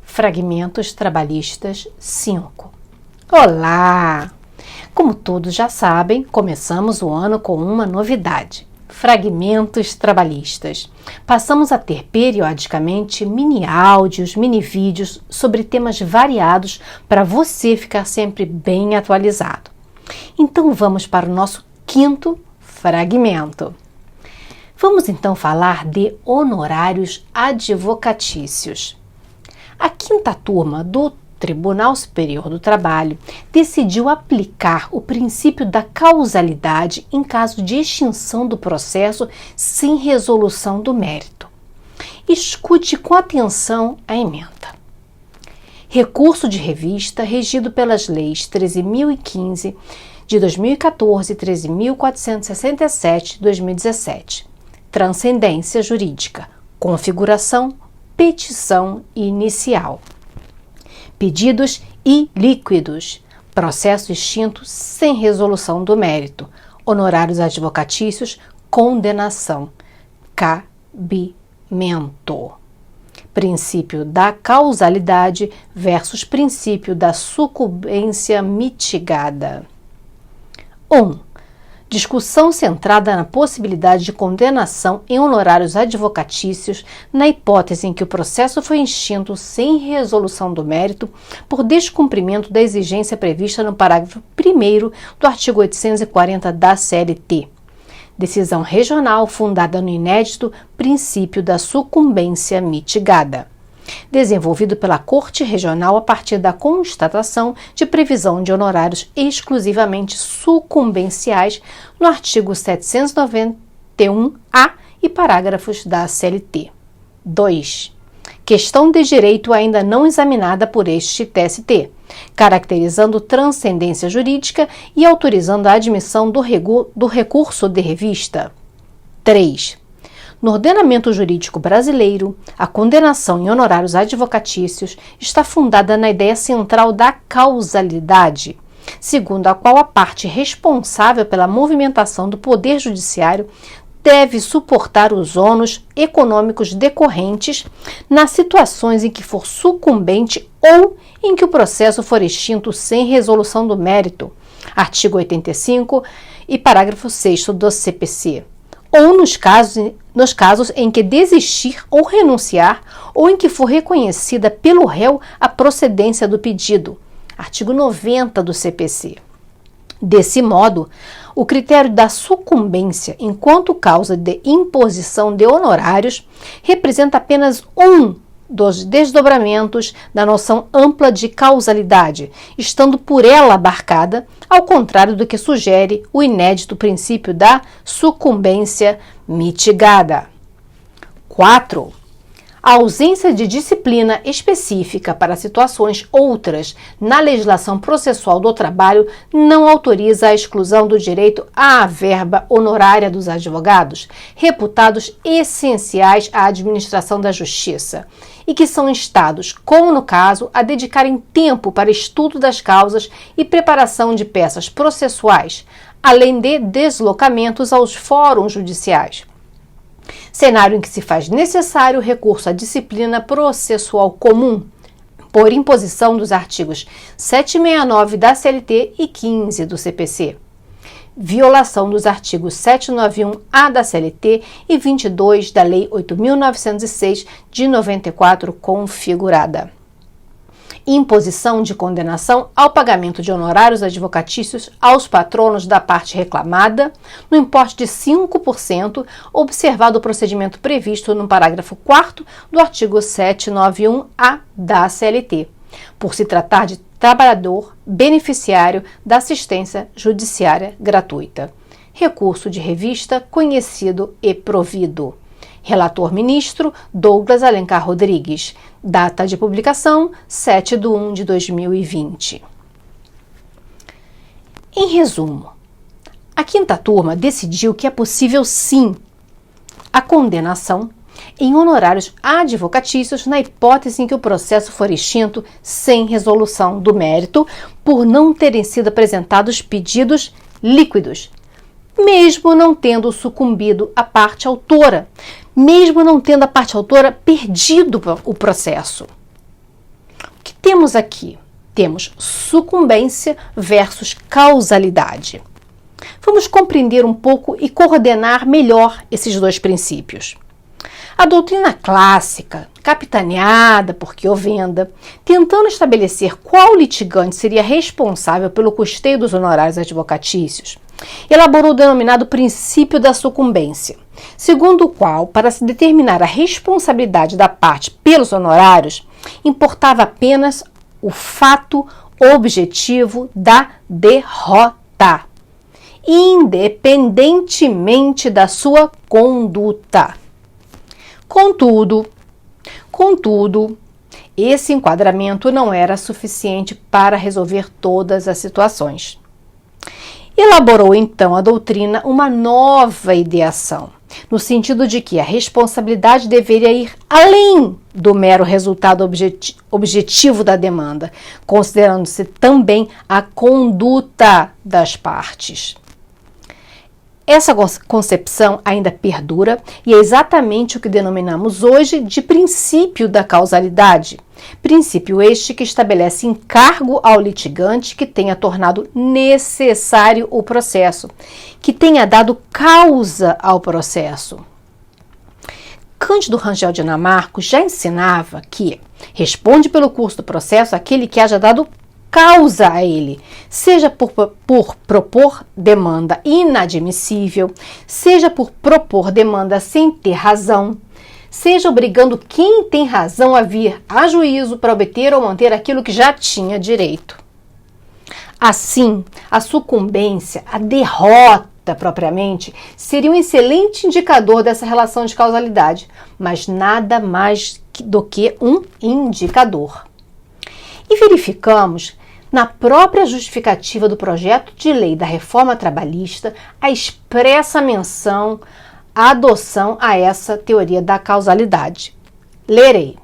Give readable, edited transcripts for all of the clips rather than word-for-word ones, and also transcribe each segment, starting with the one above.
Fragmentos Trabalhistas 5. Olá! Como todos já sabem, começamos o ano com uma novidade: fragmentos trabalhistas. Passamos a ter periodicamente mini áudios, mini vídeos sobre temas variados para você ficar sempre bem atualizado. Então vamos para o nosso quinto fragmento. Vamos então falar de honorários advocatícios. A quinta turma do Tribunal Superior do Trabalho decidiu aplicar o princípio da causalidade em caso de extinção do processo sem resolução do mérito. Escute com atenção a emenda. Recurso de revista regido pelas leis 13.015 de 2014 e 13.467 de 2017. Transcendência jurídica, configuração, petição inicial. Pedidos ilíquidos, processo extinto sem resolução do mérito, honorários advocatícios, condenação, cabimento. Princípio da causalidade versus princípio da sucumbência mitigada. 1. Discussão centrada na possibilidade de condenação em honorários advocatícios na hipótese em que o processo foi extinto sem resolução do mérito por descumprimento da exigência prevista no parágrafo 1º do artigo 840 da CLT. Decisão regional fundada no inédito princípio da sucumbência mitigada, desenvolvido pela Corte Regional a partir da constatação de previsão de honorários exclusivamente sucumbenciais no artigo 791-A e parágrafos da CLT. 2. Questão de direito ainda não examinada por este TST, caracterizando transcendência jurídica e autorizando a admissão do recurso de revista. 3. No ordenamento jurídico brasileiro, a condenação em honorários advocatícios está fundada na ideia central da causalidade, segundo a qual a parte responsável pela movimentação do Poder Judiciário deve suportar os ônus econômicos decorrentes nas situações em que for sucumbente ou em que o processo for extinto sem resolução do mérito, artigo 85 e parágrafo 6º do CPC. Ou nos casos em que desistir ou renunciar, ou em que for reconhecida pelo réu a procedência do pedido, artigo 90 do CPC. Desse modo, o critério da sucumbência enquanto causa de imposição de honorários representa apenas um dos desdobramentos da noção ampla de causalidade, estando por ela abarcada, ao contrário do que sugere o inédito princípio da sucumbência mitigada. 4. A ausência de disciplina específica para situações outras na legislação processual do trabalho não autoriza a exclusão do direito à verba honorária dos advogados, reputados essenciais à administração da justiça, e que são instados, como no caso, a dedicarem tempo para estudo das causas e preparação de peças processuais, além de deslocamentos aos fóruns judiciais. Cenário em que se faz necessário o recurso à disciplina processual comum, por imposição dos artigos 769 da CLT e 15 do CPC. Violação dos artigos 791-A da CLT e 22 da Lei 8.906 de 94 configurada. Imposição de condenação ao pagamento de honorários advocatícios aos patronos da parte reclamada, no importe de 5%, observado o procedimento previsto no parágrafo 4º do artigo 791-A da CLT, por se tratar de trabalhador beneficiário da assistência judiciária gratuita. Recurso de revista conhecido e provido. Relator ministro Douglas Alencar Rodrigues. Data de publicação 7/1 de 2020. Em resumo, a quinta turma decidiu que é possível sim a condenação em honorários advocatícios na hipótese em que o processo for extinto sem resolução do mérito por não terem sido apresentados pedidos líquidos, mesmo não tendo sucumbido a parte autora, mesmo não tendo a parte autora perdido o processo. O que temos aqui? Temos sucumbência versus causalidade. Vamos compreender um pouco e coordenar melhor esses dois princípios. A doutrina clássica, capitaneada por Chiovenda, tentando estabelecer qual litigante seria responsável pelo custeio dos honorários advocatícios, elaborou o denominado princípio da sucumbência, segundo o qual, para se determinar a responsabilidade da parte pelos honorários, importava apenas o fato objetivo da derrota, independentemente da sua conduta. Contudo, esse enquadramento não era suficiente para resolver todas as situações. Elaborou então a doutrina uma nova ideação, no sentido de que a responsabilidade deveria ir além do mero resultado objetivo da demanda, considerando-se também a conduta das partes. Essa concepção ainda perdura e é exatamente o que denominamos hoje de princípio da causalidade. Princípio este que estabelece encargo ao litigante que tenha tornado necessário o processo, que tenha dado causa ao processo. Cândido Rangel Dinamarco já ensinava que responde pelo curso do processo aquele que haja dado causa a ele, seja por propor demanda inadmissível, seja por propor demanda sem ter razão, seja obrigando quem tem razão a vir a juízo para obter ou manter aquilo que já tinha direito. Assim, a sucumbência, a derrota propriamente, seria um excelente indicador dessa relação de causalidade, mas nada mais do que um indicador. E verificamos, na própria justificativa do projeto de lei da reforma trabalhista, a expressa menção, a adoção a essa teoria da causalidade. Lerei.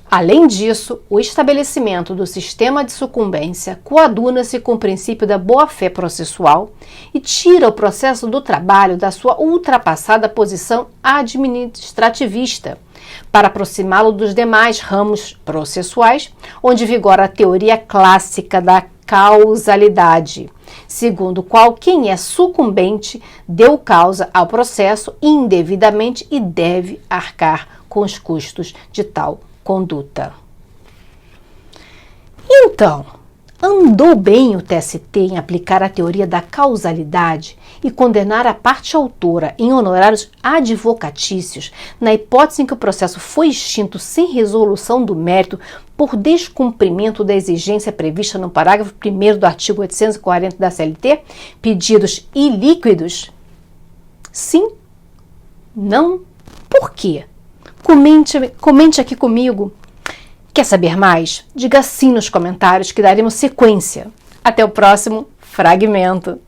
Além disso, o estabelecimento do sistema de sucumbência coaduna-se com o princípio da boa-fé processual e tira o processo do trabalho da sua ultrapassada posição administrativista, para aproximá-lo dos demais ramos processuais, onde vigora a teoria clássica da causalidade, segundo o qual quem é sucumbente deu causa ao processo indevidamente e deve arcar com os custos de tal conduta. Então, andou bem o TST em aplicar a teoria da causalidade e condenar a parte autora em honorários advocatícios na hipótese em que o processo foi extinto sem resolução do mérito por descumprimento da exigência prevista no parágrafo 1º do artigo 840 da CLT, pedidos ilíquidos? Sim? Não? Por quê? Comente aqui comigo. Quer saber mais? Diga sim nos comentários que daremos sequência. Até o próximo fragmento.